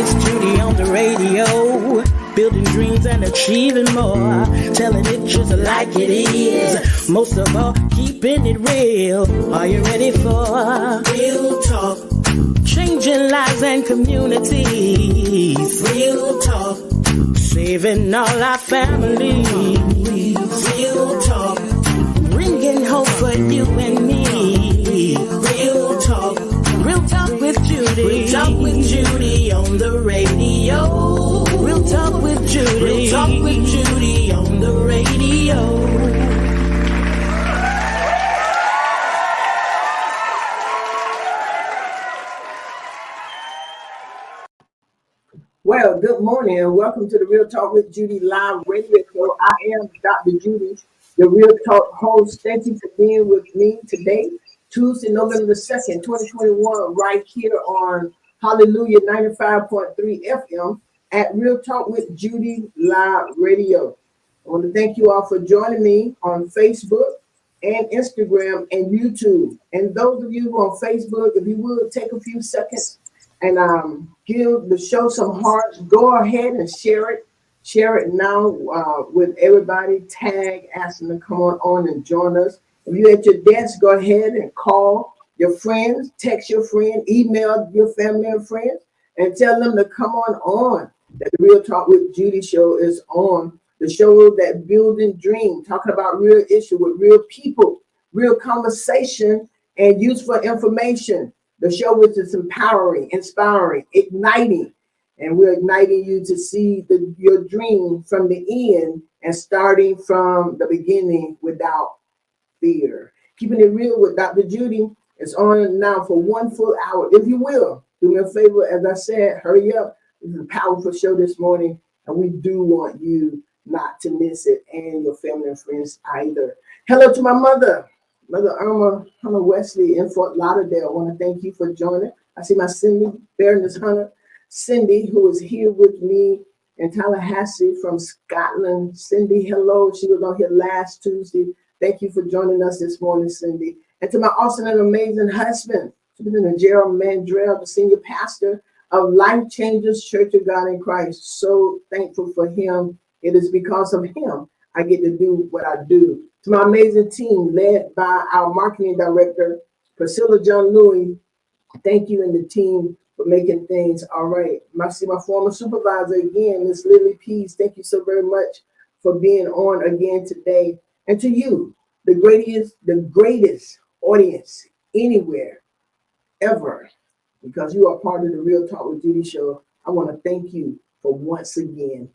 Miss Judy on the radio, building dreams and achieving more, telling it just like it is. Most of all, keeping it real. Are you ready for real talk? Changing lives and communities. Real talk. Saving all our families. Real talk. Bringing hope for you and me. Real talk. Real talk with Judy. Real talk with Judy on the radio. Real talk with Judy. Real talk with Judy on the radio. Well, good morning and welcome to the Real Talk with Judy live radio show. I am Dr. Judy, the Real Talk host. Thank you for being with me today, Tuesday, November the 2nd, 2021, right here on Hallelujah 95.3 FM at Real Talk with Judy live radio. I want to thank you all for joining me on Facebook and Instagram and YouTube. And those of you who are on Facebook, if you would take a few seconds and give the show some hearts, go ahead and share it. Share it now with everybody. Tag, ask them to come on and join us. If you're at your desk, go ahead and call your friends, text your friend, email your family and friends, and tell them to come on. That the Real Talk with Judy show is on. The show that building dream, talking about real issue with real people, real conversation, and useful information. The show which is empowering, inspiring, igniting, and we're igniting you to see your dream from the end and starting from the beginning without fear. Keeping it real with Dr. Judy is on now for 1 full hour. If you will, do me a favor, as I said, hurry up. This is a powerful show this morning, and we do want you not to miss it, and your family and friends either. Hello to my mother. Mother Irma Hunter Wesley in Fort Lauderdale. I want to thank you for joining. I see my Cindy, Baroness Hunter, Cindy, who is here with me in Tallahassee from Scotland. Cindy, hello. She was on here last Tuesday. Thank you for joining us this morning, Cindy. And to my awesome and amazing husband, Superintendent Gerald Mandrell, the senior pastor of Life Changers Church of God in Christ. So thankful for him. It is because of him I get to do what I do. To my amazing team led by our marketing director, Priscilla John Louis, thank you and the team for making things all right. I see my former supervisor again, Miss Lily Pease. Thank you so very much for being on again today. And to you, the greatest audience anywhere, ever, because you are part of the Real Talk with Judy show. I want to thank you for once again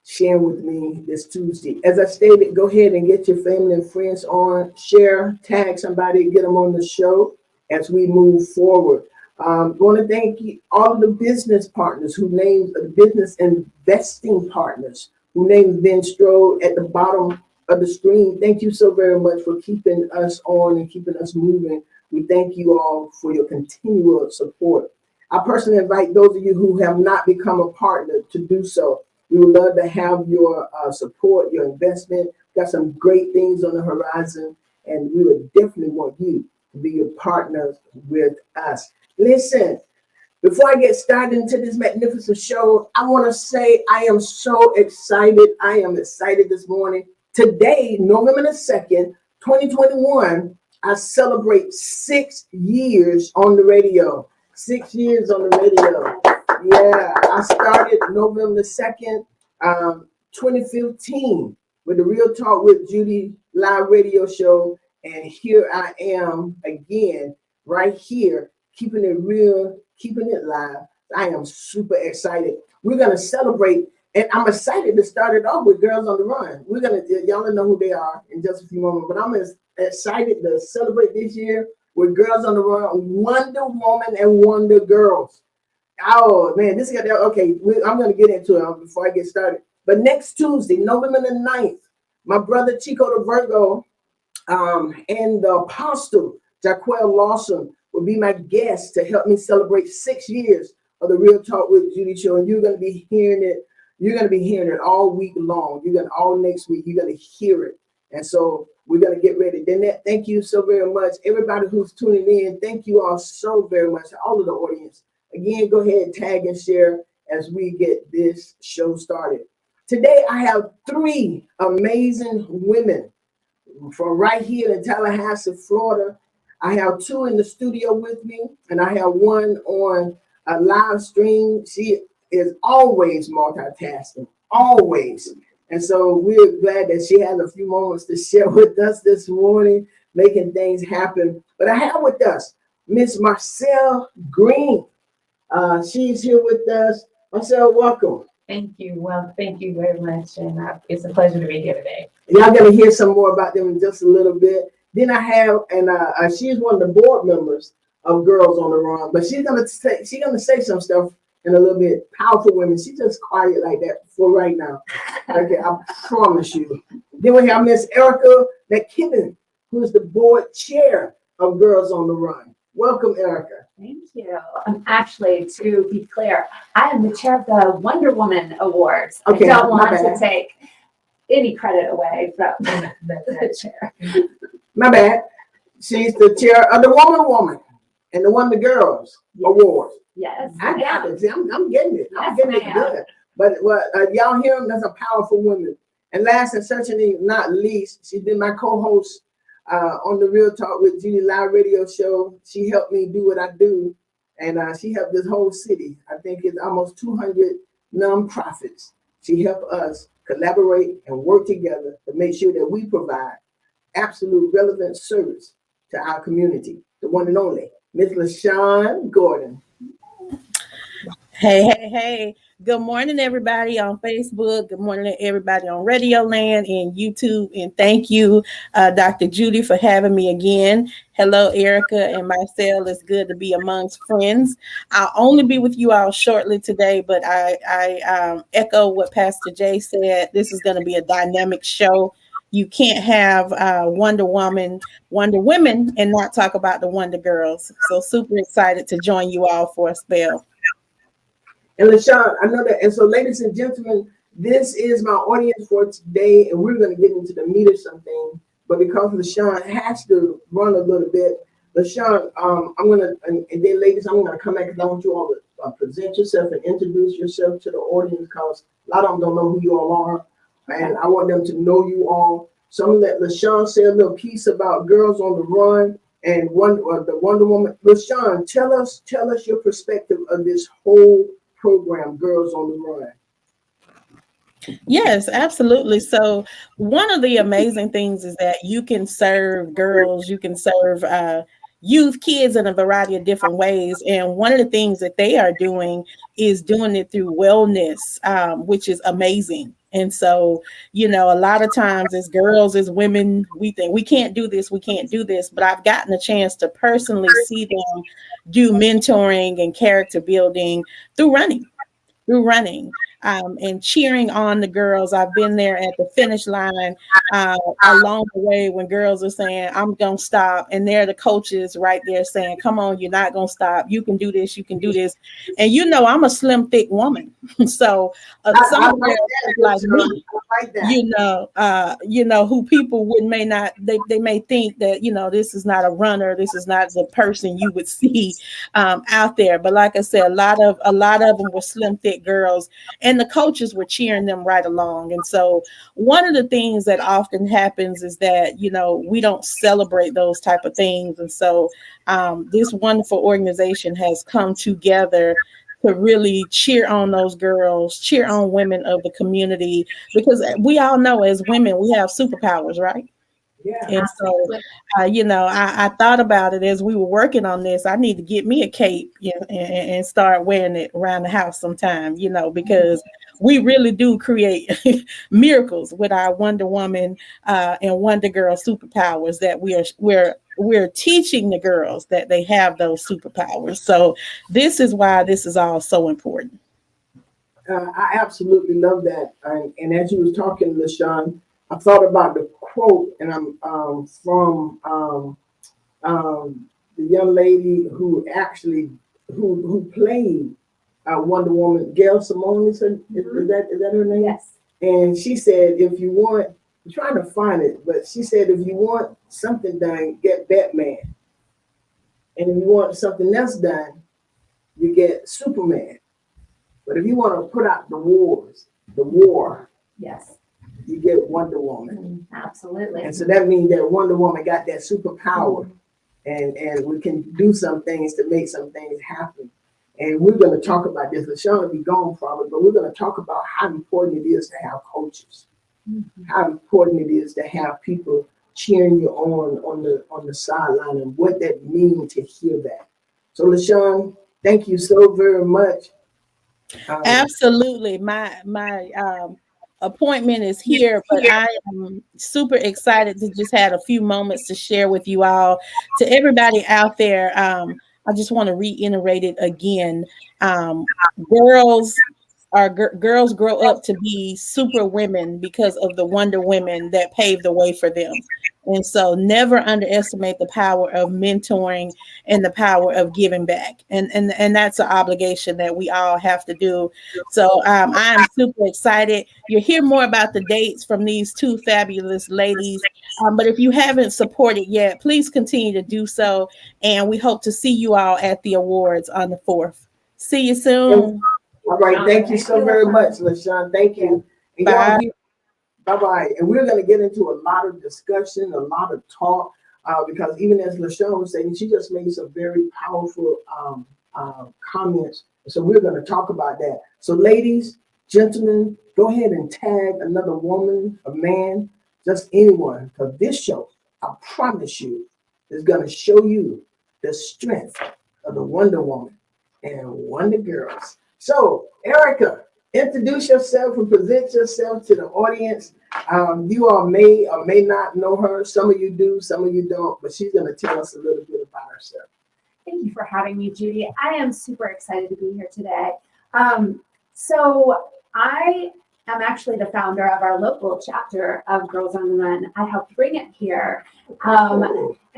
sharing with me this Tuesday. As I stated, go ahead and get your family and friends on, share, tag somebody, get them on the show as we move forward. I want to thank you, all of the business partners who named business investing partners who named Ben Strode at the bottom of the screen. Thank you so very much for keeping us on and keeping us moving. We thank you all for your continual support. I personally invite those of you who have not become a partner to do so. We would love to have your support, your investment. Got some great things on the horizon, and we would definitely want you to be your partners with us. Listen, before I get started into this magnificent show, I want to say I am so excited. I am excited this morning. Today, November the 2nd, 2021, I celebrate 6 years on the radio. 6 years on the radio. Yeah, I started November 2nd, 2015 with the Real Talk with Judy live radio show. And here I am again, right here, keeping it real, keeping it live. I am super excited. We're going to celebrate, and I'm excited to start it off with Girls on the Run. Y'all don't know who they are in just a few moments, but I'm excited to celebrate this year with Girls on the Run, Wonder Woman and Wonder Girls. Oh man, this is okay. I'm going to get into it before I get started. But next Tuesday, November the 9th, my brother Chico the Virgo and the Apostle Jaquel Lawson will be my guest to help me celebrate 6 years of the Real Talk with Judy show. And you're going to be hearing it. You're going to be hearing it all week long. All next week. You're going to hear it. And so we're going to get ready. Danette, thank you so very much. Everybody who's tuning in, thank you all so very much. All of the audience. Again, go ahead, tag and share as we get this show started. Today, I have three amazing women from right here in Tallahassee, Florida. I have two in the studio with me, and I have one on a live stream. She is always multitasking, always. And so we're glad that she has a few moments to share with us this morning, making things happen. But I have with us Miss Marcelle Green. She's here with us. Marcelle, welcome. Thank you. Well, thank you very much. And it's a pleasure to be here today. Y'all gonna hear some more about them in just a little bit. Then I have, and she's one of the board members of Girls on the Run, but she's gonna say some stuff in a little bit. Powerful women. She's just quiet like that for right now. Okay, I promise you. Then we have Miss Erica McKibben, who is the board chair of Girls on the Run. Welcome, Erica. Thank you. I'm actually, to be clear, I am the chair of the Wonder Woman Awards. Okay, I don't my want bad. to take any credit away from the chair. My bad. She's the chair of the Woman and the Wonder Girls Awards. Yes. I got it. See, I'm getting it. I'm Yes, getting it ma'am. good. But y'all hear them? That's a powerful woman. And last and certainly not least, she's been my co-host on the Real Talk with Judy Live radio show. She helped me do what I do, and she helped this whole city. I think it's almost 200 nonprofits. She helped us collaborate and work together to make sure that we provide absolute relevant service to our community. The one and only Miss LaShawn Gordon. Hey. Good morning, everybody on Facebook. Good morning, everybody on Radio Land and YouTube. And thank you, Dr. Judy, for having me again. Hello, Erica and Marcelle. It's good to be amongst friends. I'll only be with you all shortly today, but I echo what Pastor Jay said. This is going to be a dynamic show. You can't have Wonder Women, and not talk about the Wonder Girls. So super excited to join you all for a spell. And LaShawn, I know that. And so, ladies and gentlemen, this is my audience for today, and we're going to get into the meat of something. But because LaShawn has to run a little bit, LaShawn, I'm going to, and then ladies, I'm going to come back because I want you all to present yourself and introduce yourself to the audience because a lot of them don't know who you all are, and I want them to know you all. So I'm going to let LaShawn say a little piece about Girls on the Run and the Wonder Woman. LaShawn, tell us your perspective of this whole program, Girls on the Run. Yes, absolutely. So one of the amazing things is that you can serve girls, you can serve youth, kids in a variety of different ways. And one of the things that they are doing is doing it through wellness, which is amazing. And so, a lot of times as girls, as women, we think we can't do this, but I've gotten a chance to personally see them do mentoring and character building through running. And cheering on the girls. I've been there at the finish line along the way when girls are saying, I'm going to stop. And they're the coaches right there saying, come on, you're not going to stop. You can do this. And I'm a slim, thick woman. So some of them like me, who people they may think that, this is not a runner. This is not the person you would see out there. But like I said, a lot of them were slim, thick girls. And the coaches were cheering them right along. And so one of the things that often happens is that, we don't celebrate those type of things. And so this wonderful organization has come together to really cheer on those girls, cheer on women of the community, because we all know as women, we have superpowers, right? Yeah. And so, I thought about it as we were working on this. I need to get me a cape, and start wearing it around the house sometime, because we really do create miracles with our Wonder Woman and Wonder Girl superpowers that we're teaching the girls that they have those superpowers. So this is why this is all so important. I absolutely love that. And as you was talking, LaShawn, I thought about the quote, and I'm from the young lady who actually who played Wonder Woman, Gail Simone. Is that her name? Yes. And she said, if you want, I'm trying to find it, but she said, if you want something done, get Batman. And if you want something else done, you get Superman. But if you want to put out the war, Yes. you get Wonder Woman. Absolutely. And so that means that Wonder Woman got that superpower, and we can do some things to make some things happen. And we're going to talk about this. LaShawn will be gone probably, but we're going to talk about how important it is to have coaches, how important it is to have people cheering you on the sideline, and what that means to hear that. So LaShawn, thank you so very much. Absolutely. My appointment is here, but I am super excited to just have a few moments to share with you all. To everybody out there, I just want to reiterate it again. Girls girls grow up to be super women because of the Wonder Women that paved the way for them. And so never underestimate the power of mentoring and the power of giving back. And that's an obligation that we all have to do. So I'm super excited. You'll hear more about the dates from these two fabulous ladies. But if you haven't supported yet, please continue to do so. And we hope to see you all at the awards on the 4th. See you soon. All right, thank you so very much, LaShawn. Thank you. And Bye. Bye-bye. And we're going to get into a lot of discussion, a lot of talk, because even as LaShawn was saying, she just made some very powerful comments. So we're going to talk about that. So ladies, gentlemen, go ahead and tag another woman, a man, just anyone, because this show, I promise you, is going to show you the strength of the Wonder Woman and Wonder Girls. So, Erica, introduce yourself and present yourself to the audience. You all may or may not know her. Some of you do, some of you don't, but she's going to tell us a little bit about herself. Thank you for having me, Judy. I am super excited to be here today. So I am actually the founder of our local chapter of Girls on the Run. I helped bring it here.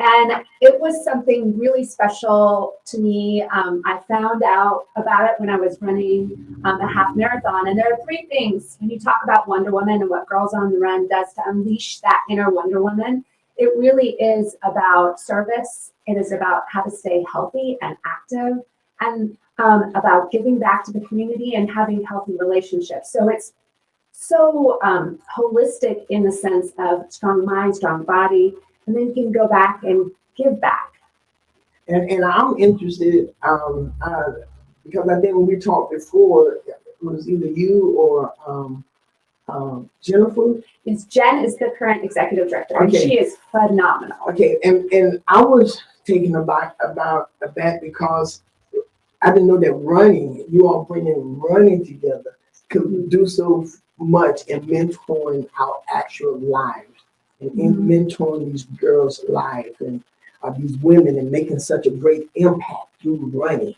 And it was something really special to me. I found out about it when I was running a half marathon. And there are 3 things when you talk about Wonder Woman and what Girls on the Run does to unleash that inner Wonder Woman. It really is about service. It is about how to stay healthy and active, and about giving back to the community and having healthy relationships. So it's so holistic in the sense of strong mind, strong body, and then you can go back and give back. And I'm interested because I think when we talked before, it was either you or Jennifer. Yes, Jen is the current executive director, and she is phenomenal. Okay, and I was taken aback because I didn't know that you all bringing running together could do so much in mentoring our actual lives and in mentoring these girls' lives and these women and making such a great impact through running.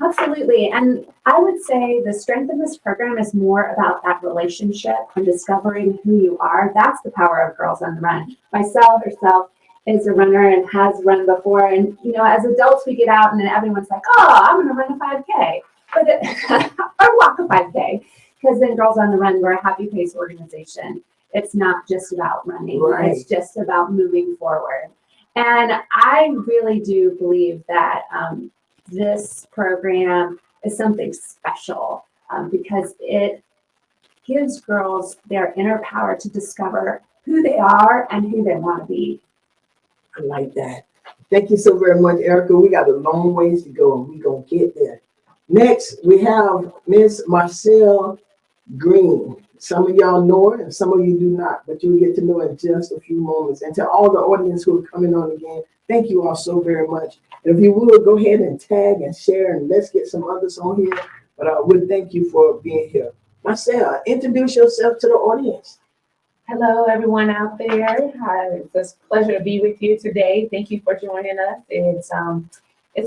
Absolutely. And I would say the strength of this program is more about that relationship and discovering who you are. That's the power of Girls on the Run. Myself herself is a runner and has run before. And, you know, as adults, we get out and then everyone's like, oh, I'm going to run a 5K. Or walk a 5K. Because then Girls on the Run, we're a happy pace organization. It's not just about running. Right. It's just about moving forward. And I really do believe that this program is something special because it gives girls their inner power to discover who they are and who they want to be. I like that. Thank you so very much, Erica. We got a long ways to go and we're going to get there. Next, we have Miss Marcelle Green. Some of y'all know her and some of you do not, but you'll get to know her in just a few moments. And to all the audience who are coming on again, thank you all so very much. And if you will, go ahead and tag and share, and let's get some others on here. But I would thank you for being here. Marcelle, introduce yourself to the audience. Hello, everyone out there. It's a pleasure to be with you today. Thank you for joining us. It's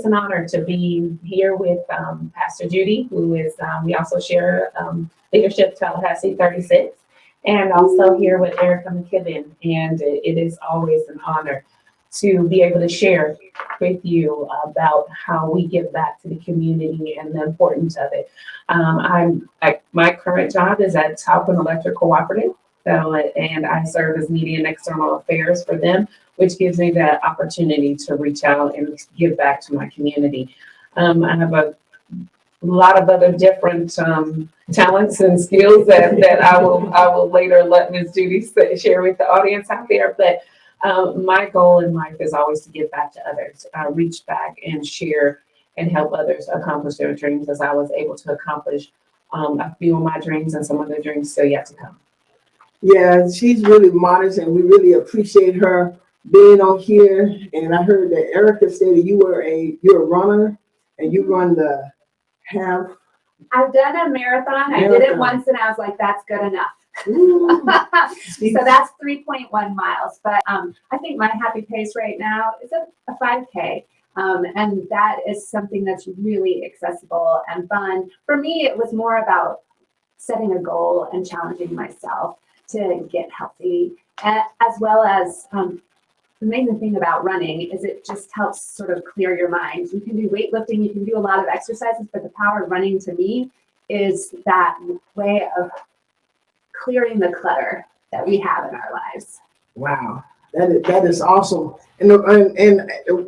an honor to be here with Pastor Judy, who is, we also share Leadership Tallahassee 36, and also here with Erica McKibben. And it is always an honor to be able to share with you about how we give back to the community and the importance of it. My current job is at Talcott Electric Cooperative, and I serve as media and external affairs for them, which gives me the opportunity to reach out and give back to my community. I have a lot of other different talents and skills that I will later let Ms. Judy share with the audience out there. But my goal in life is always to give back to others, reach back and share and help others accomplish their dreams, as I was able to accomplish a few of my dreams and some of the dreams still yet to come. Yeah, she's really modest, and we really appreciate her being on here. And I heard that Erica said that you're a runner, and you run the half. I've done a marathon. I did it once, and I was like, "That's good enough." So that's 3.1 miles. But I think my happy pace right now is a 5K. And that is something that's really accessible and fun. For me, it was more about setting a goal and challenging myself to get healthy, as well as the main thing about running is it just helps sort of clear your mind. You can do weightlifting, you can do a lot of exercises, but the power of running to me is that way of clearing the clutter that we have in our lives. Wow, that is awesome. And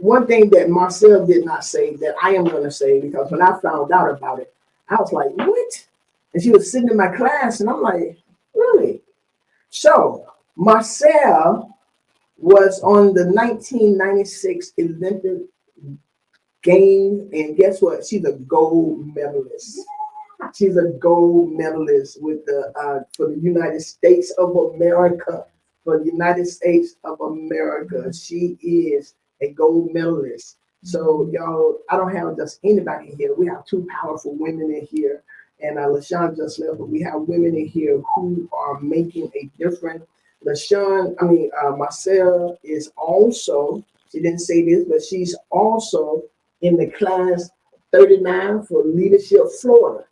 one thing that Marcel did not say that I am going to say, because when I found out about it, I was like, what? And she was sitting in my class, and I'm like, really? So Marcel was on the 1996 Olympic Games, and guess what? She's a gold medalist. She's a gold medalist with for the United States of America. For the United States of America, she is a gold medalist. So y'all, I don't have just anybody in here. We have two powerful women in here, and LaShawn just left, but we have women in here who are making a difference. Marcel is also, she didn't say this, but she's also in the class 39 for Leadership Florida.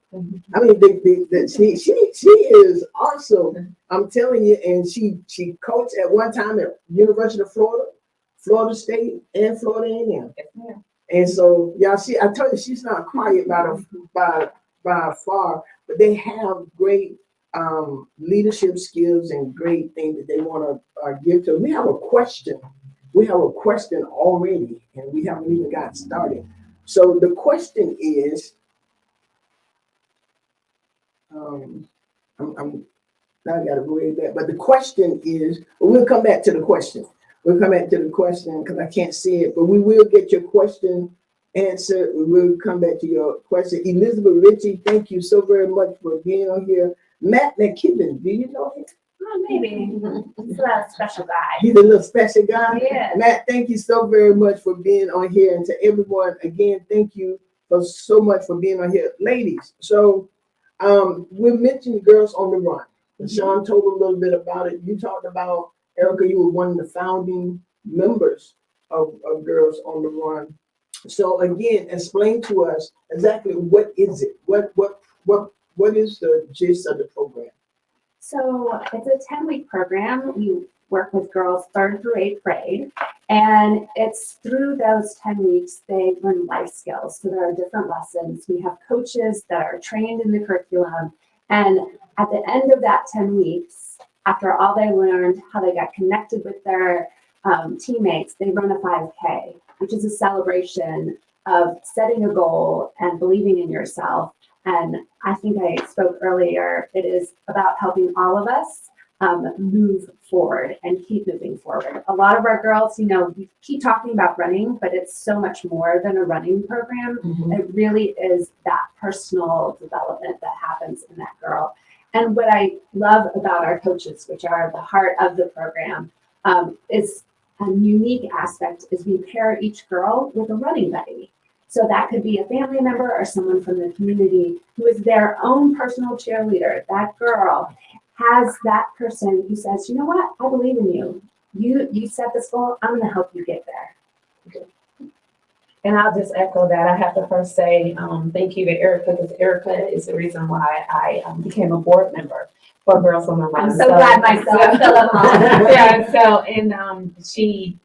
I mean, she is awesome. I'm telling you, and she coached at one time at University of Florida, Florida State, and Florida A&M. And so, y'all see, I told you she's not quiet by far, but they have great leadership skills and great things that they want to give to. We have a question. We have a question already, and we haven't even got started. So the question is, now I got to read that. But the question is, we'll come back to the question. We'll come back to the question because I can't see it, but we will get your question answered. We will come back to your question. Elizabeth Ritchie, thank you so very much for being on here. Matt McKibben, do you know him? Oh, maybe. He's a special guy. He's a little special guy? Yeah. Matt, thank you so very much for being on here. And to everyone, again, thank you so much for being on here. Ladies, so we mentioned Girls on the Run. Sean told a little bit about it. You talked about, Erica, you were one of the founding members of Girls on the Run. So again, explain to us exactly what is it? What is the gist of the program? So it's a 10-week program. We work with girls 3rd through 8th grade. And it's through those 10 weeks, they learn life skills. So there are different lessons. We have coaches that are trained in the curriculum. And at the end of that 10 weeks, after all they learned, how they got connected with their teammates, they run a 5K, which is a celebration of setting a goal and believing in yourself. And I think I spoke earlier, it is about helping all of us move forward and keep moving forward. A lot of our girls, we keep talking about running, but it's so much more than a running program. It really is that personal development that happens in that girl. And what I love about our coaches, which are the heart of the program, is a unique aspect is we pair each girl with a running buddy. So that could be a family member or someone from the community who is their own personal cheerleader. That girl has that person who says, you know what, I believe in you. You set this goal, I'm going to help you get there. And I'll just echo that. I have to first say thank you to Erica, because Erica is the reason why I became a board member for Girls on the Run. I'm so glad myself fell in line. Yeah, so, she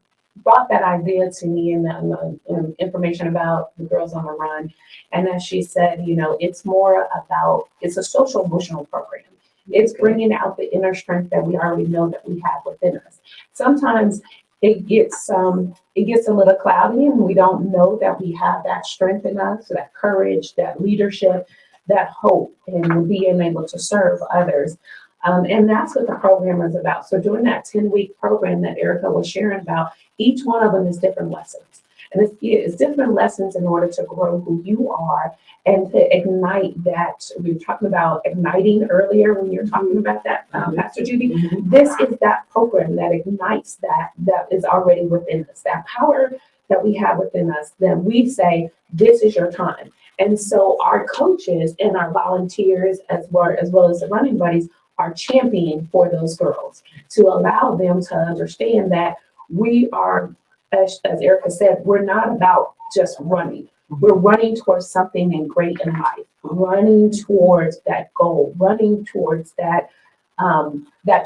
brought that idea to me and information about the Girls on the Run. And as she said, it's more about, it's a social emotional program. It's bringing out the inner strength that we already know that we have within us. Sometimes it gets a little cloudy, and we don't know that we have that strength in us, that courage, that leadership, that hope, and being able to serve others. And that's what the program is about. So during that 10-week program that Erica was sharing about, each one of them is different lessons. And it's different lessons in order to grow who you are and to ignite that. We were talking about igniting earlier when you're talking about that, Pastor Judy. This is that program that ignites that is already within us, that power that we have within us. Then we say, this is your time. And so our coaches and our volunteers, as well as the running buddies, are championing for those girls to allow them to understand that we are, as Erica said, we're not about just running. We're running towards something great in life, running towards that goal, running towards that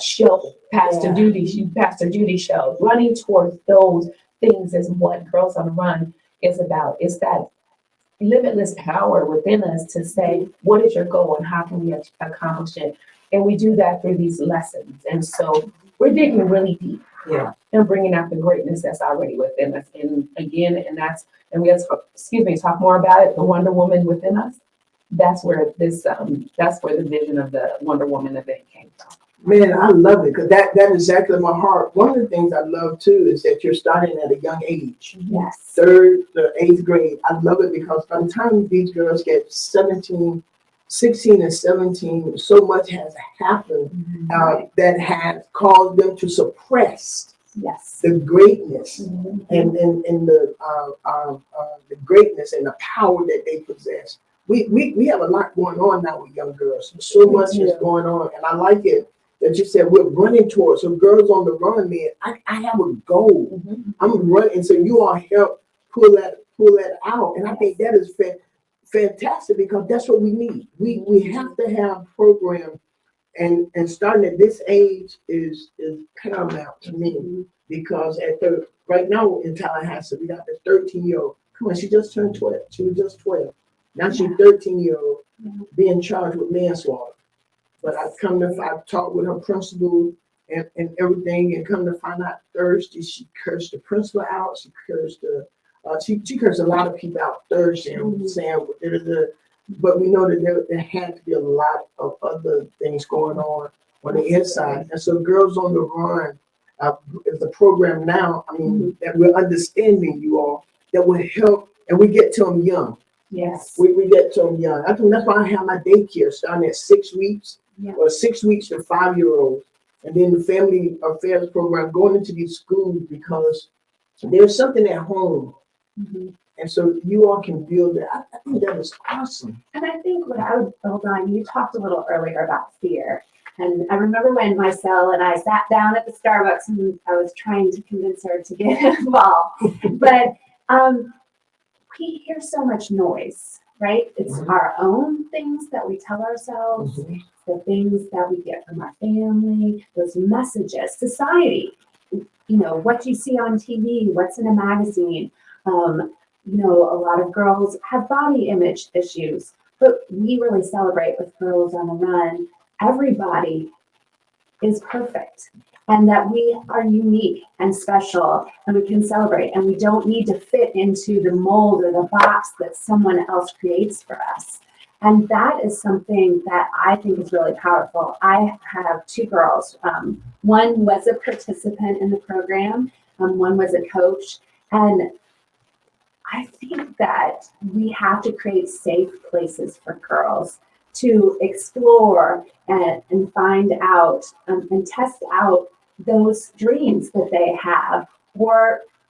show, Pastor Judy show, running towards those things is what Girls on the Run is about. It's that limitless power within us to say, what is your goal and how can we accomplish it? And we do that through these lessons. And so we're digging really deep. Yeah, and bringing out the greatness that's already within us. And again, and we have to, talk more about it. The Wonder Woman within us. That's where the vision of the Wonder Woman event came from. Man, I love it because that is exactly my heart. One of the things I love too is that you're starting at a young age. Yes. 3rd to 8th grade. I love it because by the time these girls get 16 and 17, so much has happened that has caused them to suppress the greatness and the greatness and the power that they possess. We have a lot going on now with young girls. So much is going on, and I like it that you said we're running towards. So Girls on the Run, man, I have a goal. I'm running, and so you all help pull that out, and I think that is fantastic because that's what we need. We have to have programs, and starting at this age is paramount to me because right now in Tallahassee we got the 13-year-old. Come on, she just turned 12. She was just 12. Now she's 13-year-old being charged with manslaughter. But I've talked with her principal and everything, and come to find out Thursday she cursed the principal out. She cursed she cursed a lot of people out Thursday, saying but we know that there had to be a lot of other things going on the inside. And so Girls on the Run is a program now, that we're understanding you all, that will help, and we get to them young. Yes. We get to them young. I think that's why I have my daycare starting at 6 weeks or 6 weeks to 5-year-olds. And then the family affairs program going into these schools because there's something at home. And so you all can build that. I think that is awesome. And I think what I would build on, you talked a little earlier about fear. And I remember when Marcel and I sat down at the Starbucks and I was trying to convince her to get involved. But we hear so much noise, right? It's our own things that we tell ourselves, the things that we get from our family, those messages, society, what you see on TV, what's in a magazine. A lot of girls have body image issues, but we really celebrate with Girls on the Run. Everybody is perfect, and that we are unique and special, and we can celebrate, and we don't need to fit into the mold or the box that someone else creates for us. And that is something that I think is really powerful. I have 2 girls. One was a participant in the program, one was a coach, and I think that we have to create safe places for girls to explore and find out and test out those dreams that they have.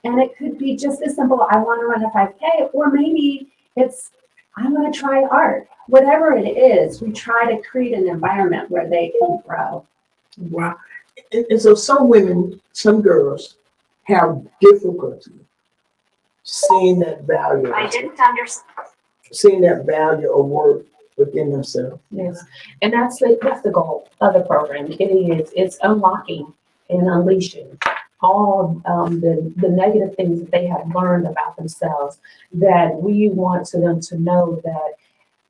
And it could be just as simple, I want to run a 5K, or maybe it's, I want to try art. Whatever it is, we try to create an environment where they can grow. Wow. And so some women, some girls have difficulty seeing that value. I didn't understand. Seeing that value of work within themselves. Yes, and that's the goal of the program. It's unlocking and unleashing all the negative things that they have learned about themselves, that we want them to know that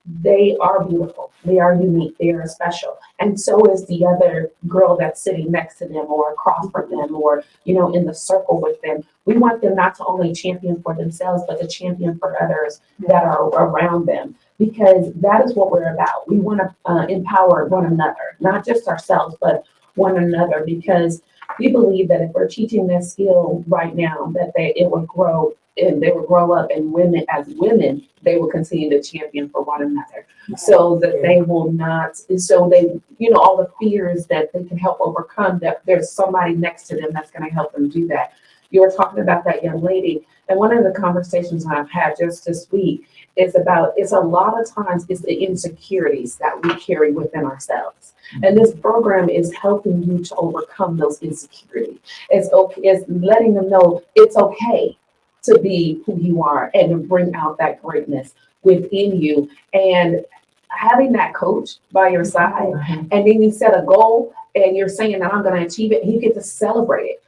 they are beautiful, they are unique, they are special. And so is the other girl that's sitting next to them or across from them or, in the circle with them. We want them not to only champion for themselves, but to champion for others that are around them, because that is what we're about. We want to empower one another, not just ourselves, but one another, because we believe that if we're teaching this skill right now, that it will grow and they will grow up, and women, as women, they will continue to champion for one another, so that they will not, so they, all the fears that they can help overcome, that there's somebody next to them that's going to help them do that. You were talking about that young lady, and one of the conversations I've had just this week is about, it's a lot of times it's the insecurities that we carry within ourselves. And this program is helping you to overcome those insecurities. It's okay, it's letting them know it's okay to be who you are and to bring out that greatness within you. And having that coach by your side, and then you set a goal and you're saying that I'm going to achieve it, and you get to celebrate it.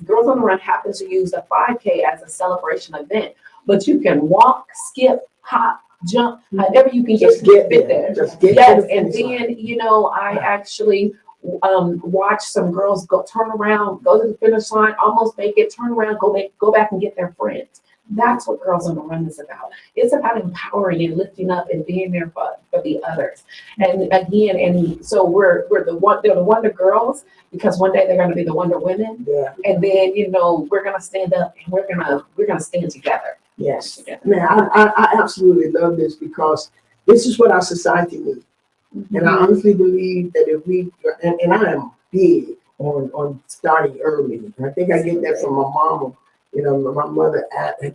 Girls on the Run happens to use the 5K as a celebration event, but you can walk, skip, hop, jump, however you can Just get get there. Just get Yes, to the and finish line. then, I actually watch some girls turn around, go to the finish line, almost make it, turn around, go back and get their friends. That's what Girls on the Run is about. It's about empowering and lifting up and being there for the others. And again, and so they're the Wonder Girls, because one day they're going to be the Wonder Women. Yeah. And then, we're going to stand up and we're going to stand together. Yes. Man, I absolutely love this, because this is what our society needs. And I honestly believe that if we, and I am big on starting early. And I think I get that from my mama. My mother,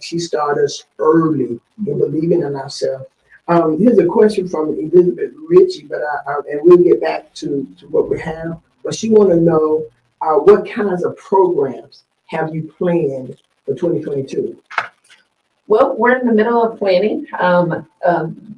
she started us early in believing in ourselves. Here's a question from Elizabeth Ritchie, but and we'll get back to what we have. But she want to know what kinds of programs have you planned for 2022? Well, we're in the middle of planning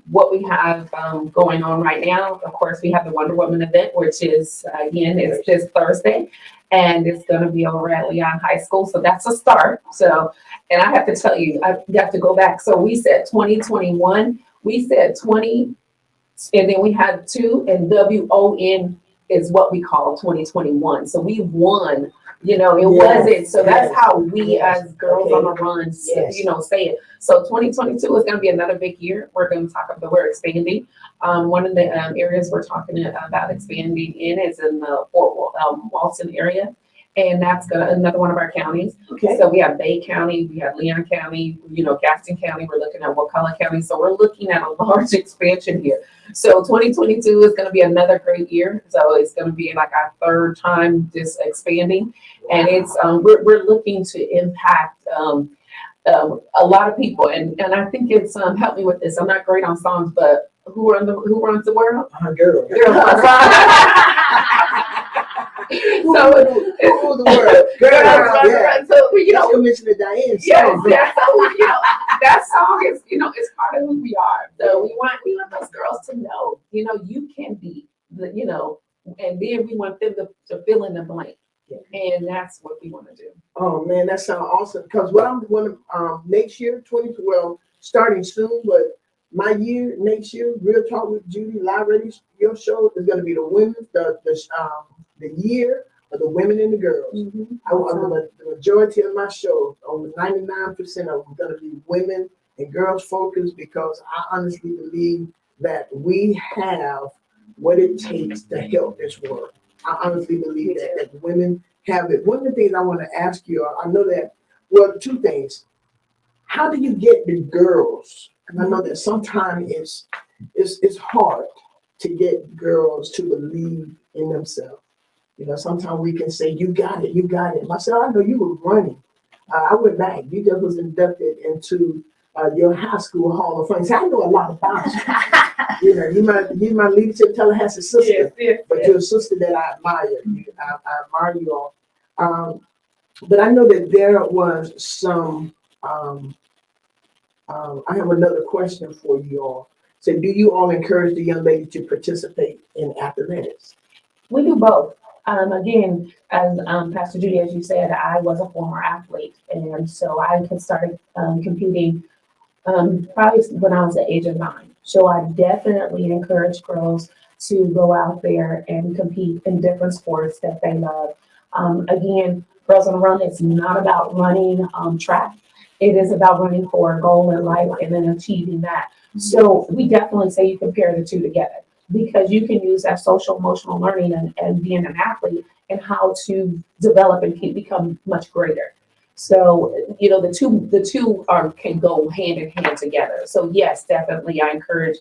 what we have going on right now. Of course, we have the Wonder Woman event, which is, again, it's this Thursday, and it's going to be over at Leon High School. So that's a start. So, and I have to tell you, I have to go back. So we said 2021, we said 20, and then we had 2, and WON is what we call 2021. So we won. It wasn't. So that's how we as Girls on the Run, say it. So 2022 is going to be another big year. We're going to talk about, we're expanding. One of the areas we're talking about expanding in is in the Fort Walton area. And that's another one of our counties. Okay. So we have Bay County, we have Leon County, Gaston County, we're looking at Wakulla County. So we're looking at a large expansion here. So 2022 is going to be another great year. So it's going to be like our 3rd time just expanding. Wow. And it's we're looking to impact a lot of people. And I think it's help me with this. I'm not great on songs, but who runs the world? Girl. So the word, girl, so you mentioned the Diane song. Yes, so that song is it's part of who we are. So we want those girls to know, you can be and then we want them to fill in the blank. And that's what we want to do. Oh man, that sounds awesome. Because what I'm going to next year, starting soon, but my year next year, Real Talk with Judy live radio show is going to be the women, the year of the women and the girls. The majority of my shows, over 99% of them, are going to be women and girls focused, because I honestly believe that we have what it takes to help this world. I honestly believe that women have it. One of the things I want to ask you, I know that, well, 2 things. How do you get the girls? And I know that sometimes it's hard to get girls to believe in themselves. Sometimes we can say, you got it. I said, I know you were running. I went back. You just was inducted into your high school Hall of Fame. So I know a lot about you. You my leadership Tallahassee sister, but you're a sister that I admire. I admire you all. But I know that there was some, I have another question for you all. So do you all encourage the young ladies to participate in athletics? We do both. Again, as Pastor Judy, as you said, I was a former athlete. And so I started competing probably when I was the age of 9. So I definitely encourage girls to go out there and compete in different sports that they love. Again, Girls on the Run is not about running track. It is about running for a goal in life and then achieving that. So we definitely say you compare the two together because you can use that social emotional learning and being an athlete and how to develop and become much greater. So the two are can go hand in hand together. So yes, definitely, I encourage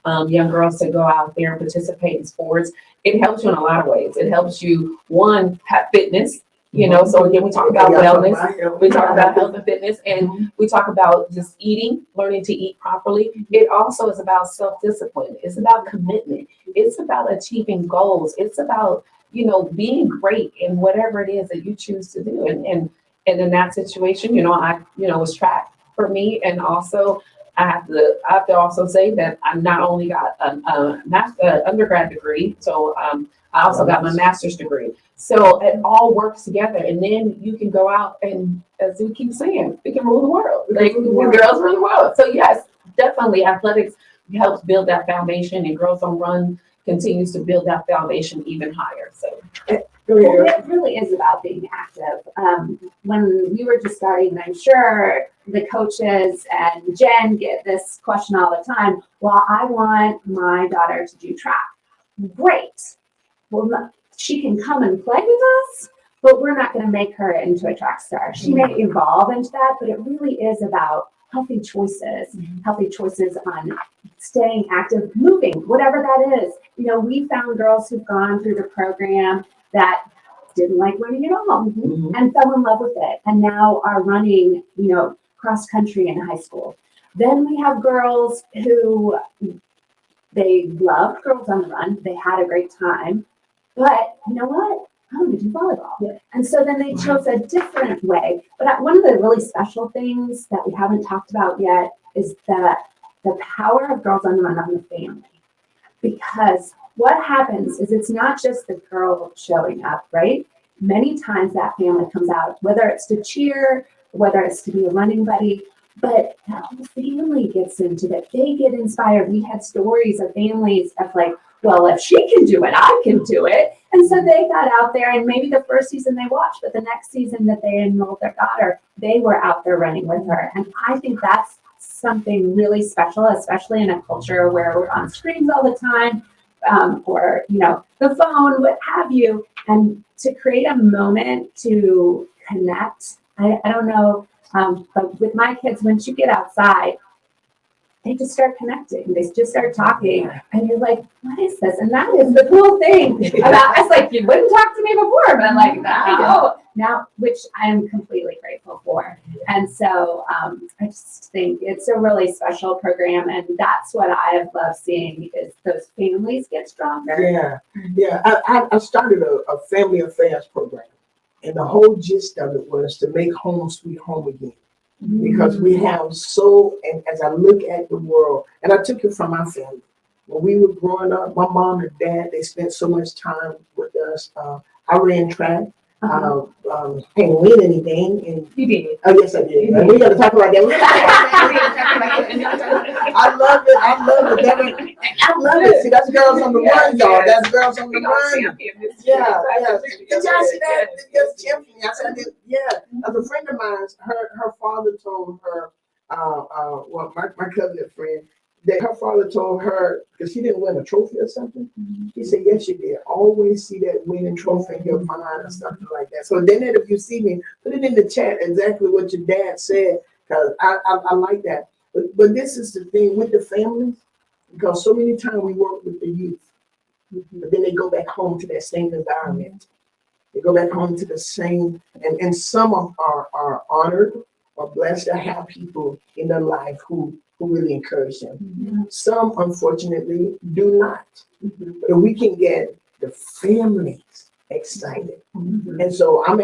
young girls to go out there and participate in sports. It helps you in a lot of ways. It helps you one have fitness. So again, we talk about wellness, we talk about health and fitness, and we talk about just eating, learning to eat properly. It also is about self-discipline. It's about commitment. It's about achieving goals. It's about being great in whatever it is that you choose to do. And in that situation, I was track for me, and also I have to also say that I not only got a undergrad degree, so I also got my master's degree. So it all works together, and then you can go out and, as we keep saying, we can rule the world. Like girls rule the world. So yes, definitely, athletics helps build that foundation, and Girls on Run continues to build that foundation even higher. So. Well, it really is about being active. When we were just starting, I'm sure the coaches and Jen get this question all the time. Well, I want my daughter to do track. Great. Well, she can come and play with us, but we're not going to make her into a track star. She may evolve into that, but it really is about healthy choices on staying active, moving, whatever that is. We found girls who've gone through the program that didn't like running at all and fell in love with it and now are running, cross country in high school. Then we have girls who they loved Girls on the Run. They had a great time, but you know what? I want to do volleyball. Yeah. And so then they chose a different way. But one of the really special things that we haven't talked about yet is the power of Girls on the Run on the family. Because what happens is it's not just the girl showing up, right? Many times that family comes out, whether it's to cheer, whether it's to be a running buddy, but the whole family gets into it. They get inspired. We had stories of families of like, well, if she can do it, I can do it. And so they got out there, and maybe the first season they watched, but the next season that they enrolled their daughter, they were out there running with her. And I think that's something really special, especially in a culture where we're on screens all the time, or the phone, what have you, and to create a moment to connect. I don't know, but with my kids, once you get outside, they just start connecting. They just start talking, and you're like, "What is this?" And that is the cool thing about. It's like you wouldn't talk to me before, but I'm like now, which I'm completely grateful for. And so I just think it's a really special program, and that's what I have loved seeing is those families get stronger. Yeah. I started a family affairs program, and the whole gist of it was to make home sweet home again. Because we have and as I look at the world, and I took it from my family. When we were growing up, my mom and dad, they spent so much time with us. I ran track. Didn't win anything. And You did. Oh, yes, I did. We got to talk about that. I love it. I love it. See, that's Girls on the Run, y'all. That's Girls on the Run. Yeah. Did y'all see that? Just champion. I said, yeah. As a friend of mine, her father told her, well, my cousin friend, that her father told her, because she didn't win a trophy or something, he said, yes, you did. Always see that winning trophy in your mind or something like that. So then if you see me, put it in the chat exactly what your dad said, because I like that. But this is the thing with the families, because so many times we work with the youth, but then they go back home to that same environment. They go back home to the same, and some are honored or blessed to have people in their life who really encourage them. Some, unfortunately, do not. But we can get the families excited. And so I'm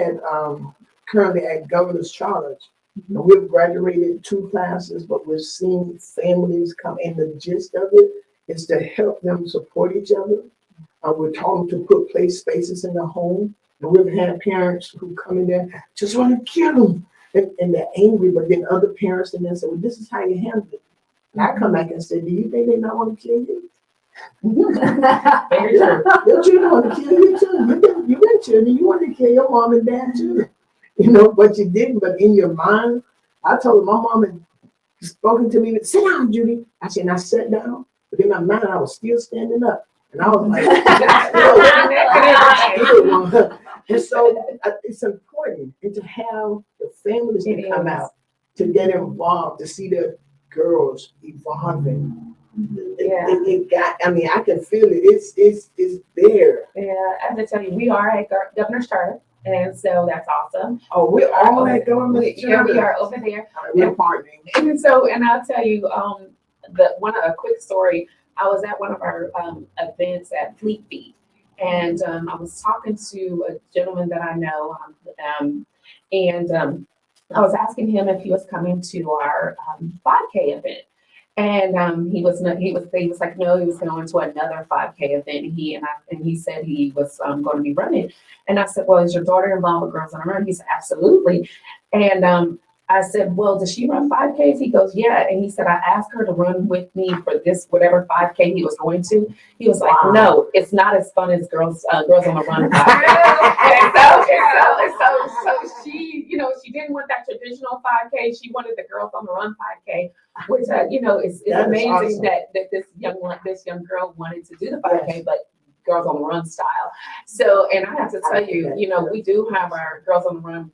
currently at Governor's College. And we've graduated 2 classes, but we're seeing families come in. The gist of it is to help them support each other. We're talking to put play spaces in the home. And we've had parents who come in there, just want to kill them. And they're angry, but then other parents in there say, well, this is how you handle it. And I come back and say, do you think they not want to kill you? Very true. Your children want to kill you too. You got children. You want to kill your mom and dad too. You know, but you didn't. But in your mind, I told her my mom had spoken to me. Sit down, Judy. I said, and I sat down. But in my mind, I was still standing up. And I was like, and so it's important and to have the families to come out, to get involved, to see the girls evolving. Yeah. It got, I mean, I can feel it. It's there. Yeah, I have to tell you, we are at Governor's Charter, and so that's awesome. Oh, we're all at Governor's Yeah, we Charter. are over there. We're partnering. And so, and I'll tell you, a quick story. I was at one of our events at Fleet Feet, and I was talking to a gentleman that I know, and I was asking him if he was coming to our 5K event. And he was like, no, he was going to another 5K event. He said he was going to be running. And I said, well, is your daughter involved with Girls on the Run? He said, absolutely. And I said, well, does she run 5Ks? He goes, yeah. And he said, I asked her to run with me for this, whatever 5K he was going to. He was like, no, it's not as fun as Girls on the Run 5K. so she, she didn't want that traditional 5K. She wanted the Girls on the Run 5K, which, is amazing awesome. that this young girl wanted to do the 5K, yes. But Girls on the Run style. So, and I have to tell you, we do have our Girls on the Run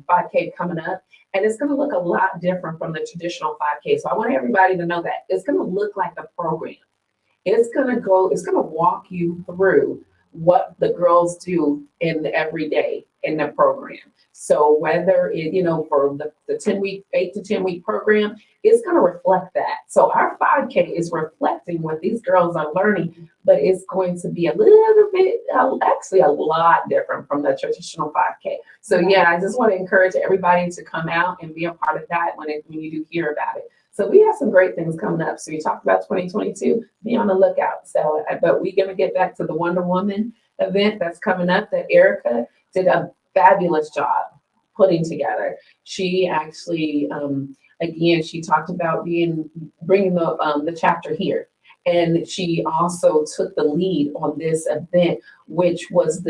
5K coming up. And it's going to look a lot different from the traditional 5K. So I want everybody to know that it's going to look like the program. It's going to walk you through what the girls do in every day in the program. So whether it, for the 10-week, 8 to 10-week program, it's going to reflect that. So our 5K is reflecting what these girls are learning, but it's going to be a little bit, actually a lot different from the traditional 5K. So yeah, I just want to encourage everybody to come out and be a part of that when you do hear about it. So we have some great things coming up. So you talked about 2022, be on the lookout. So, but we're going to get back to the Wonder Woman event that's coming up that Erica did a fabulous job putting together. She actually, again, she talked about bringing the chapter here. And she also took the lead on this event, which was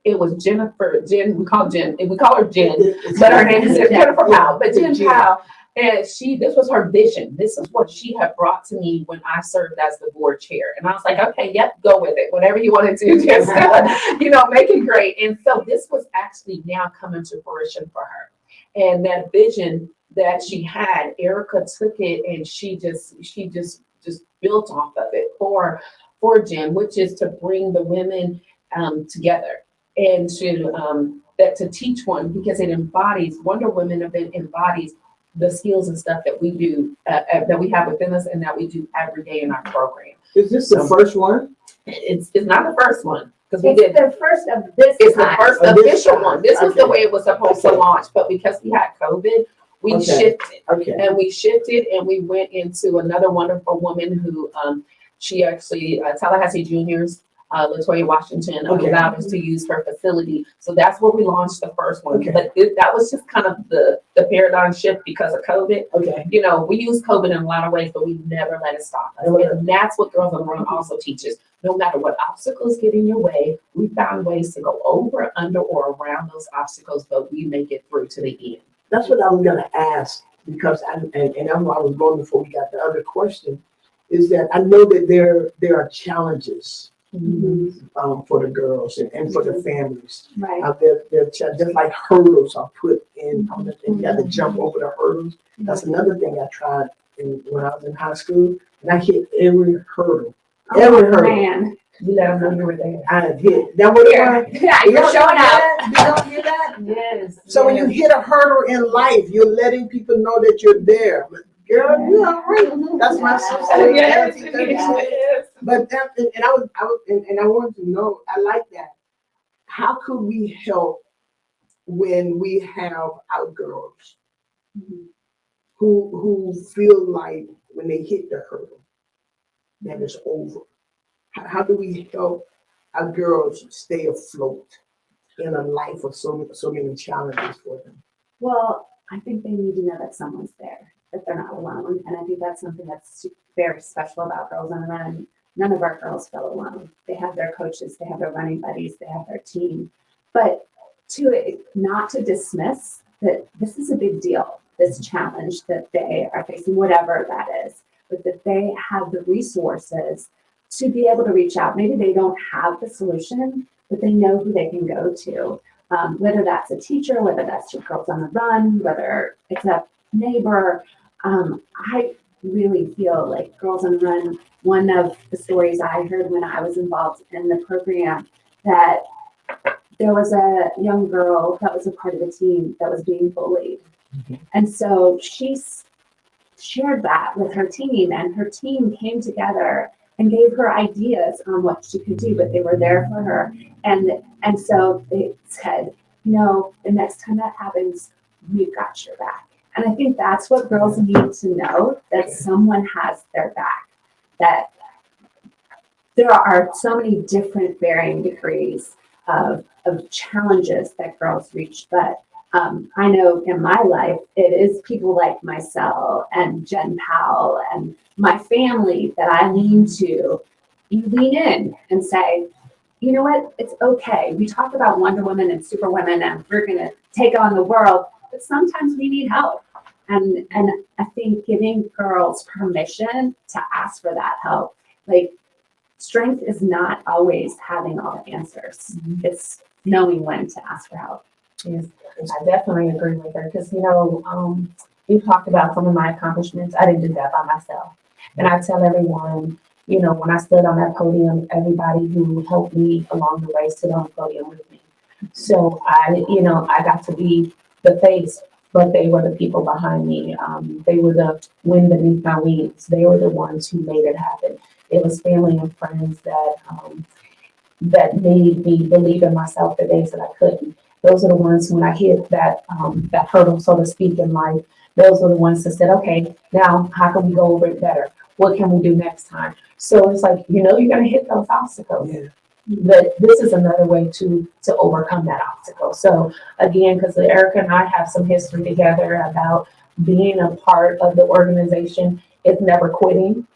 it was Jen, we call her Jen, but her name is Jennifer Powell, but Jen Powell. And this was her vision. This is what she had brought to me when I served as the board chair. And I was like, okay, yep, go with it. Whatever you want to do, just, make it great. And so this was actually now coming to fruition for her. And that vision that she had, Erica took it and she just built off of it for Jen, which is to bring the women together and to teach one, because it embodies, Wonder Woman event embodies the skills and stuff that we do, that we have within us and that we do every day in our program. Is this the first one? It's not the first one. Because we did the first of this. It's the first official one. This was the way it was supposed to launch, but because we had COVID, we shifted. And we shifted and we went into another wonderful woman who she actually Tallahassee Juniors, Latoya Washington allowed us to use her facility. So that's where we launched the first one. But that was just kind of the paradigm shift because of COVID. We use COVID in a lot of ways, but we never let it stop us. And that's what Girls on the Run also teaches. No matter what obstacles get in your way, we found ways to go over, under, or around those obstacles, but we make it through to the end. That's what I was going to ask, because and that's why I was going before we got the other question, is that I know that there are challenges for the girls and for the families. Right. They're just like hurdles are put in, and you got to jump over the hurdles. That's another thing I tried when I was in high school, and I hit every hurdle. Every hurdle. Man. You let them know you were there. I hit. That what it was? Yeah, you're showing up. You don't hear that? Yes. So when you hit a hurdle in life, you're letting people know that you're there. But girl, you all right. That's my sister. Yes. But that, and I wanted to know, I like that. How could we help when we have our girls who feel like when they hit the hurdle, that it's over? How do we help our girls stay afloat in a life of so many challenges for them? Well, I think they need to know that someone's there. that they're not alone. And I think that's something that's very special about Girls on the Run. None of our girls feel alone. They have their coaches, they have their running buddies, they have their team. But not to dismiss that this is a big deal, this challenge that they are facing, whatever that is, but that they have the resources to be able to reach out. Maybe they don't have the solution, but they know who they can go to. Whether that's a teacher, whether that's your Girls on the Run, whether it's a neighbor. I really feel like Girls on the Run, one of the stories I heard when I was involved in the program, that there was a young girl that was a part of the team that was being bullied. Mm-hmm. And so she shared that with her team, and her team came together and gave her ideas on what she could do, but they were there for her. And so they said, the next time that happens, we've got your back. And I think that's what girls need to know, that someone has their back, that there are so many different varying degrees of challenges that girls reach. But I know in my life, it is people like myself and Jen Powell and my family that I lean to. You lean in and say, you know what, it's okay. We talk about Wonder Woman and Superwoman and we're going to take on the world, but sometimes we need help. And I think giving girls permission to ask for that help, like strength is not always having all the answers. Mm-hmm. It's knowing when to ask for help. Yes, I definitely agree with her because, we've talked about some of my accomplishments. I didn't do that by myself. And I tell everyone, when I stood on that podium, everybody who helped me along the way stood on the podium with me. So I got to be the face, but they were the people behind me. They were the wind beneath my wings. They were the ones who made it happen. It was family and friends that made me believe in myself the days that I couldn't. Those are the ones when I hit that hurdle, so to speak, in life. Those are the ones that said, okay, now how can we go over it better? What can we do next time? So it's like, you're going to hit those obstacles. Yeah. But this is another way to overcome that obstacle. So again, because Erica and I have some history together about being a part of the organization, it's never quitting.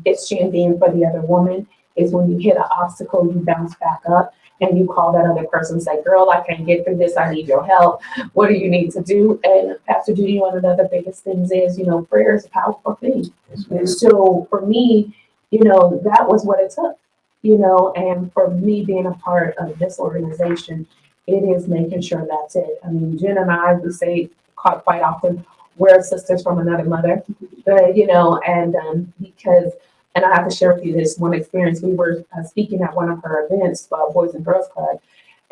It's championing for the other woman. It's when you hit an obstacle, you bounce back up and you call that other person and say, girl, I can't get through this. I need your help. What do you need to do? And Pastor Judy, one of the other biggest things is, prayer is a powerful thing. And so for me, that was what it took, and for me being a part of this organization, it is making sure that's it. I mean, Jen and I, we say quite often, we're sisters from another mother, but, because, and I have to share with you this one experience. We were speaking at one of her events, Boys and Girls Club,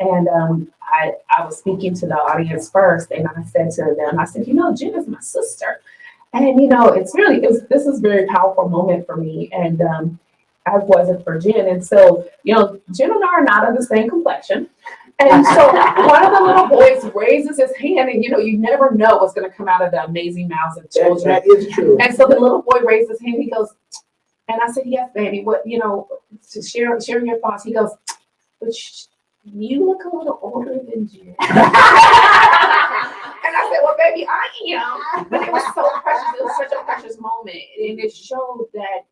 and I was speaking to the audience first, and I said to them, I said, Jen is my sister. And, this is a very powerful moment for me. And as wasn't for Jen. And so, Jen and I are not of the same complexion. And so one of the little boys raises his hand, and, you never know what's going to come out of the amazing mouths of children. That is true. And so the little boy raised his hand. He goes, and I said, yes, baby. What, to share your thoughts. He goes, but you look a little older than Jen. And I said, well, baby, I am. But it was so precious. It was such a precious moment. And it showed that,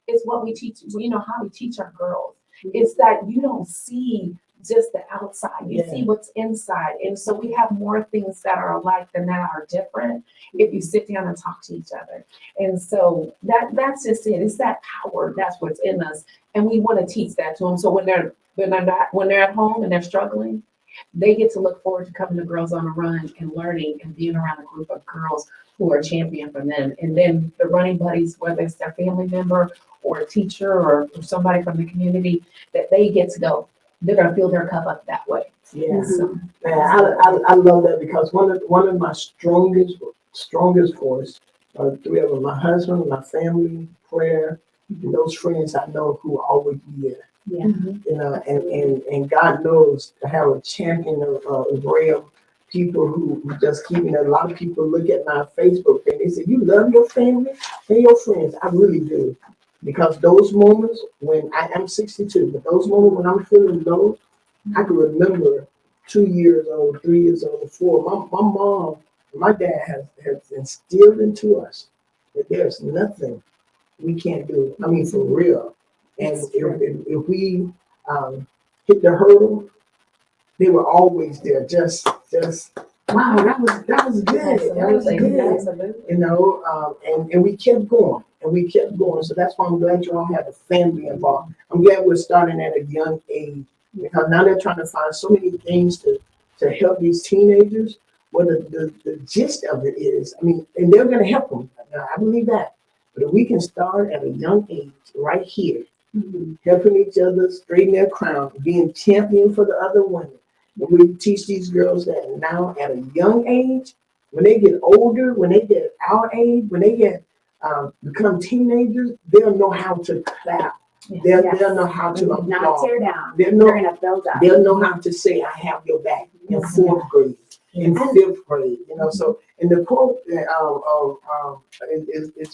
it's what we teach, how we teach our girls. It's that you don't see just the outside. You see what's inside. And so we have more things that are alike than that are different if you sit down and talk to each other. And so that's just it. It's that power. That's what's in us. And we want to teach that to them. So when they're at home and they're struggling, they get to look forward to coming to Girls on the Run and learning and being around a group of girls who are champion for them. And then the running buddies, whether it's their family member or a teacher or somebody from the community, that they get to go. They're going to fill their cup up that way. Yeah, so, man, I love that because one of my strongest force are three of them: my husband, my family, prayer, and those friends I know who are always there. Yeah, and God knows to have a champion of real people who just keeping. A lot of people look at my Facebook and they say, "You love your family and your friends." I really do. Because those moments when I'm 62, but those moments when I'm feeling low, I can remember 2 years old, 3 years old, 4. My mom My dad has instilled into us that there's nothing we can't do. I mean, for real. And if we hit the hurdle, they were always there. Just wow, that was good. That was good. Absolutely. You know, and we kept going and we kept going. So that's why I'm glad you all had a family involved. I'm glad we're starting at a young age because now they're trying to find so many things to help these teenagers. Well, the gist of it is, I mean, and they're going to help them. Now, I believe that. But if we can start at a young age, right here, helping each other straighten their crown, being champion for the other women. And we teach these girls that now at a young age, when they get older, when they get our age, when they get become teenagers, they'll know how to clap. They'll know how to applaud. Not tear down. They're going to build up. They'll know how to say, "I have your back" in fourth grade, in fifth grade. You know, so and the quote is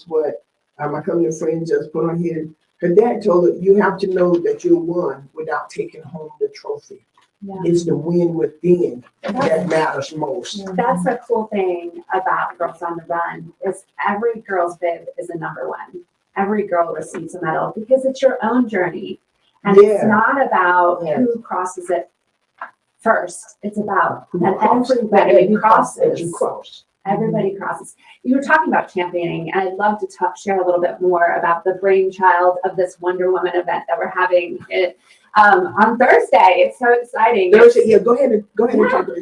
what my cousin friend just put on here. Her dad told her, "You have to know that you won without taking home the trophy." Yeah. It's the win within that matters most. That's a cool thing about Girls on the Run is every girl's bib is a number one. Every girl receives a medal because it's your own journey. And it's not about who crosses it first. It's about that everybody crosses. Everybody crosses. You were talking about championing, and I'd love to share a little bit more about the brainchild of this Wonder Woman event that we're having on Thursday. It's so exciting. Thursday, yeah. Go ahead and talk.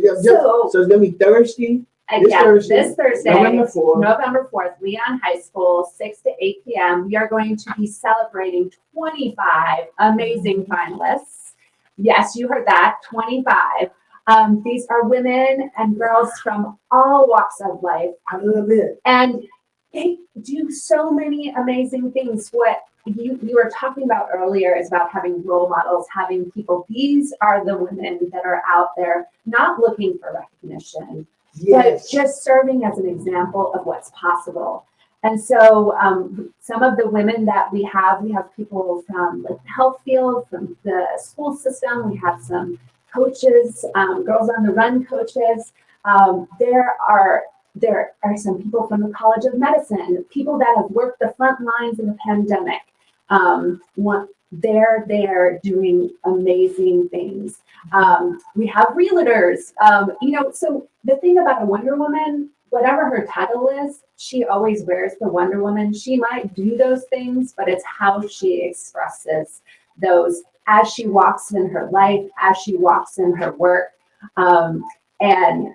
Yeah, so it's gonna be Thursday. This Thursday, November 4th, Leon High School, 6 to 8 p.m. We are going to be celebrating 25 amazing finalists. Yes, you heard that, 25. These are women and girls from all walks of life. I love it. And they do so many amazing things. What you were talking about earlier is about having role models, having people. These are the women that are out there not looking for recognition, but just serving as an example of what's possible. And so some of the women that we have people from the health field, from the school system. We have some coaches, Girls on the Run coaches. There are some people from the College of Medicine, people that have worked the front lines in the pandemic. They're there doing amazing things. We have realtors. So the thing about a Wonder Woman, whatever her title is, she always wears the Wonder Woman. She might do those things, but it's how she expresses those as she walks in her life, as she walks in her work. And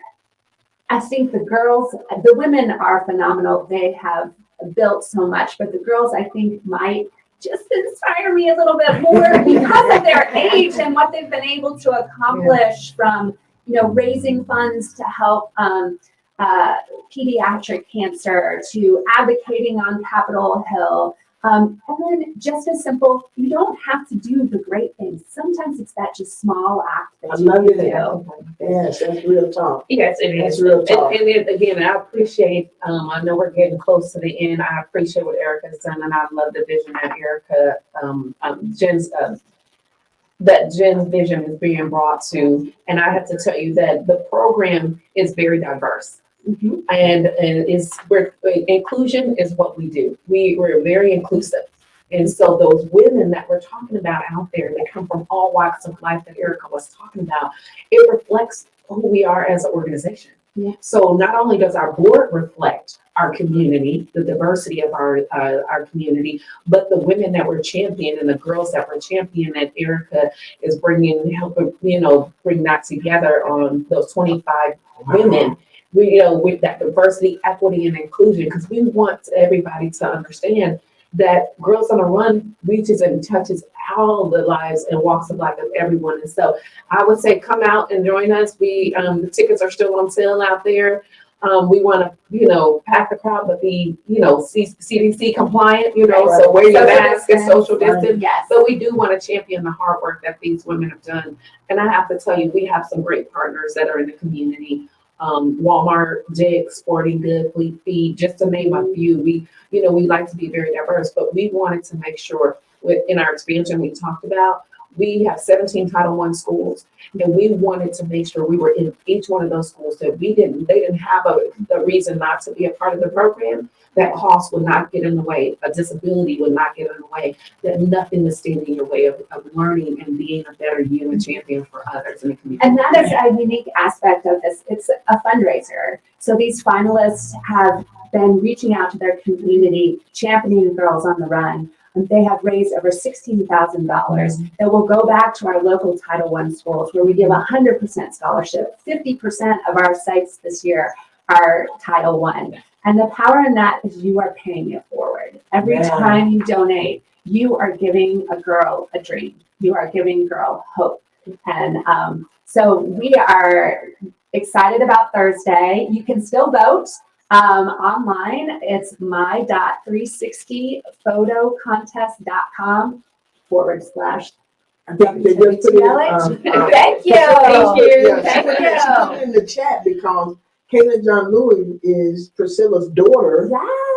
I think the women are phenomenal. They have built so much, but the girls, I think, might just inspire me a little bit more because of their age and what they've been able to accomplish from, raising funds to help pediatric cancer to advocating on Capitol Hill. And then just as simple, you don't have to do the great things. Sometimes it's that just small act that you can do. Yes, that's real talk. Yes, it is. That's real talk. And again, I appreciate, I know we're getting close to the end. I appreciate what Erica's done, and I love the vision that Erica, Jen's vision is being brought to. And I have to tell you that the program is very diverse. Mm-hmm. And inclusion is what we do. We're very inclusive. And so those women that we're talking about out there, they come from all walks of life that Erica was talking about. It reflects who we are as an organization. Yeah. So not only does our board reflect our community, the diversity of our community, but the women that we're championing and the girls that we're championing that Erica is helping bring that together on those 25 women. With that diversity, equity, and inclusion, because we want everybody to understand that Girls on the Run reaches and touches all the lives and walks of life of everyone. And so I would say come out and join us. The tickets are still on sale out there. We want to, pack the crowd, but be, CDC compliant, so wear your mask and social distance. Yes. So we do want to champion the hard work that these women have done. And I have to tell you, we have some great partners that are in the community. Walmart, Dick's, Sporting Goods, Fleet Feed, just to name a few. We like to be very diverse, but we wanted to make sure in our expansion we talked about, we have 17 Title I schools, and we wanted to make sure we were in each one of those schools, that they didn't have the reason not to be a part of the program, that cost would not get in the way, a disability would not get in the way, that nothing would stand in your way of learning and being a better you and champion for others in the community. And that is a unique aspect of this. It's a fundraiser. So these finalists have been reaching out to their community, championing Girls on the Run. And they have raised over $16,000 that will go back to our local Title I schools, where we give 100% scholarship. 50% of our sites this year are Title I. And the power in that is you are paying it forward. Every time you donate, you are giving a girl a dream. You are giving a girl hope. And so we are excited about Thursday. You can still vote online. It's my.360photocontest.com /. I think they just put it, Thank you. Thank you. Thank She put you. it in the chat because Kayla John Louis is Priscilla's daughter,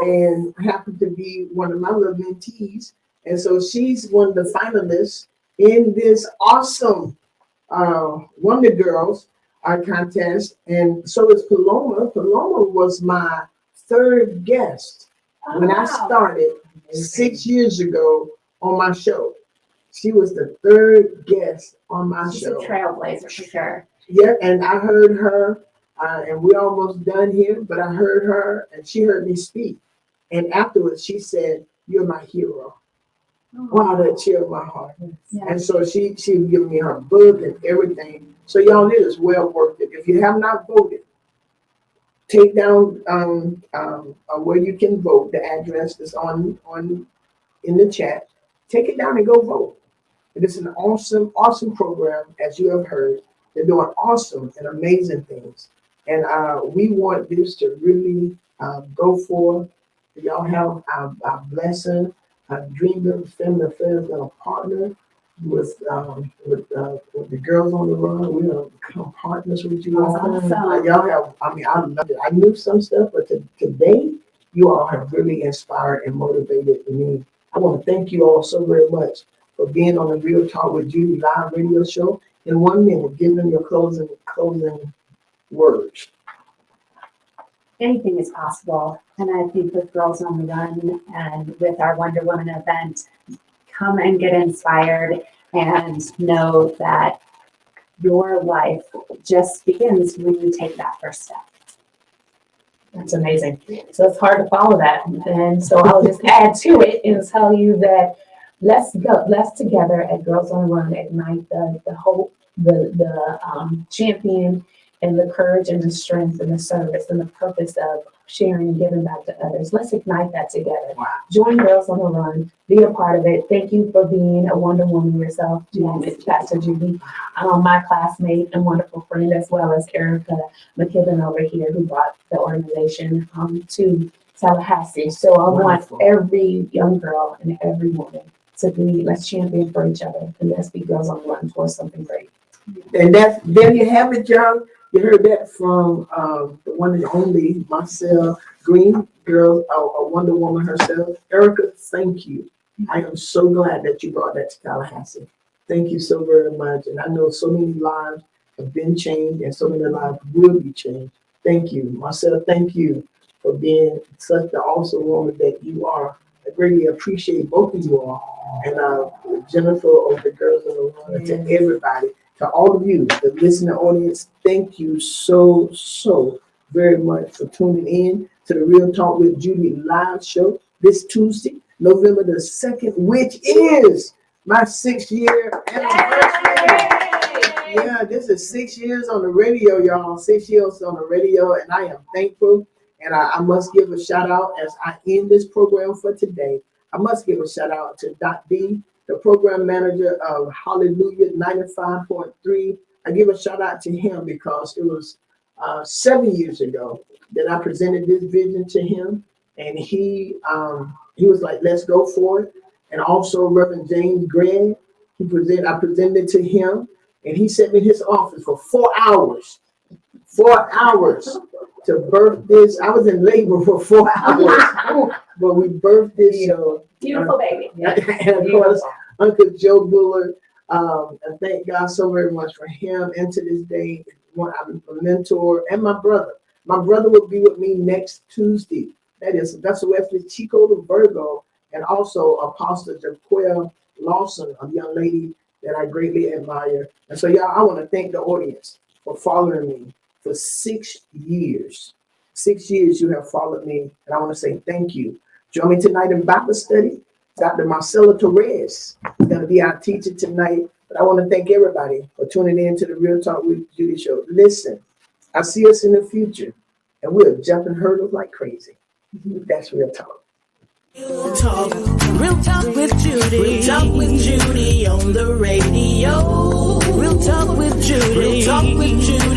and happened to be one of my little mentees. And so she's one of the finalists in this awesome Wonder Girls contest. And so is Paloma. Paloma was my third guest when I started 6 years ago on my show. She was the third guest on my show. She's a trailblazer for sure. Yeah, and I heard her, and we're almost done here, but I heard her and she heard me speak. And afterwards she said, "You're my hero." Wow, that chilled my heart. Yeah. And so she gave me her book and everything. So y'all, it is well worth it. If you have not voted, take down where you can vote. The address is on in the chat. Take it down and go vote. It is an awesome program, as you have heard. They're doing awesome and amazing things. And we want this to really go forth. Y'all have our blessing. Dream Building Family Affairs going to partner with the Girls on the Run. We're going to become partners with you all. Awesome. Y'all have, I love it. I knew some stuff, but today you all have really inspired and motivated me. I want to thank you all so very much for being on the Real Talk with Judy live radio show. In 1 minute, give them your closing words. Anything is possible. And I think with Girls on the Run and with our Wonder Woman event, come and get inspired and know that your life just begins when you take that first step. That's amazing. So it's hard to follow that. And so I'll just add to it and tell you that let's together at Girls on the Run ignite the hope, the champion, and the courage and the strength and the service and the purpose of sharing and giving back to others. Let's ignite that together. Wow. Join Girls on the Run. Be a part of it. Thank you for being a Wonder Woman yourself, Pastor Judy, my classmate and wonderful friend, as well as Erica McKibben over here, who brought the organization to Tallahassee. So I want every young girl and every woman to be, let's champion for each other, and let's be Girls on the Run towards something great. And there you have it, y'all. You heard that from the one and only Marcel Green, girl, a Wonder Woman herself. Erica, thank you. I am so glad that you brought that to Tallahassee. Thank you so very much. And I know so many lives have been changed and so many lives will be changed. Thank you. Marcel, thank you for being such an awesome woman that you are. I greatly appreciate both of you all. And Jennifer of the Girls on the Run, to everybody. To all of you, the listening audience, thank you so very much for tuning in to the Real Talk with Judy live show this Tuesday, November the 2nd, which is my 6-year anniversary. Yeah, this is 6 years on the radio, y'all. 6 years on the radio, and I am thankful. And I must give a shout out as I end this program for today. I must give a shout out to Dot B, the program manager of Hallelujah 95.3. I give a shout out to him because it was 7 years ago that I presented this vision to him, and he was like, "Let's go for it." And also Reverend James Gregg, I presented to him, and he sat in his office for 4 hours. 4 hours to birth this. I was in labor for 4 hours, but we birthed this show. Beautiful baby. And of course, Uncle Joe Bullard, And thank God so very much for him. And to this day, I'm a mentor, and my brother. My brother will be with me next Tuesday. That is Professor Wesley Chico the Virgo, and also Apostle Jaquel Lawson, a young lady that I greatly admire. And so, y'all, I want to thank the audience for following me for 6 years. 6 years you have followed me, and I want to say thank you. Join me tonight in Bible study. Dr. Marcella Torres is going to be our teacher tonight. But I want to thank everybody for tuning in to the Real Talk with Judy show. Listen, I see us in the future, and we're jumping hurdles like crazy. That's Real Talk. Real talk with Judy. Real talk with Judy on the radio. Real talk with Judy. Real talk with Judy.